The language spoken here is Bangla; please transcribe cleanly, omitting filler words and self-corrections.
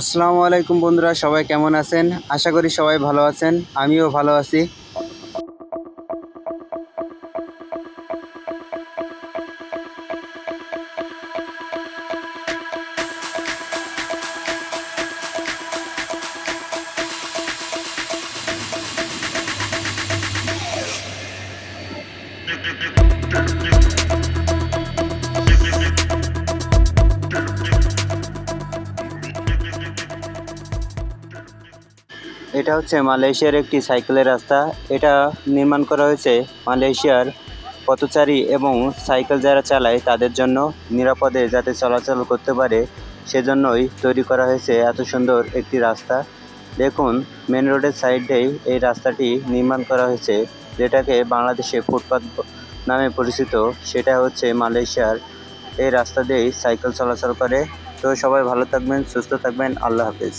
আসসালামু আলাইকুম বন্ধুরা, সবাই কেমন আছেন? আশা করি সবাই ভালো আছেন। আমিও ভালো আছি। এটা হচ্ছে মালয়েশিয়ার একটি সাইকেলের রাস্তা। এটা নির্মাণ করা হয়েছে মালয়েশিয়ার পথচারী এবং সাইকেল যারা চালায় তাদের জন্য নিরাপদে যাতে চলাচল করতে পারে সেজন্যই তৈরি করা হয়েছে এত সুন্দর একটি রাস্তা। দেখুন, মেন রোডের সাইডেই এই রাস্তাটি নির্মাণ করা হয়েছে, যেটাকে বাংলাদেশে ফুটপাত নামে পরিচিত। সেটা হচ্ছে মালয়েশিয়ার। এই রাস্তা দিয়েই সাইকেল চলাচল করে। তো সবাই ভালো থাকবেন, সুস্থ থাকবেন। আল্লাহ হাফেজ।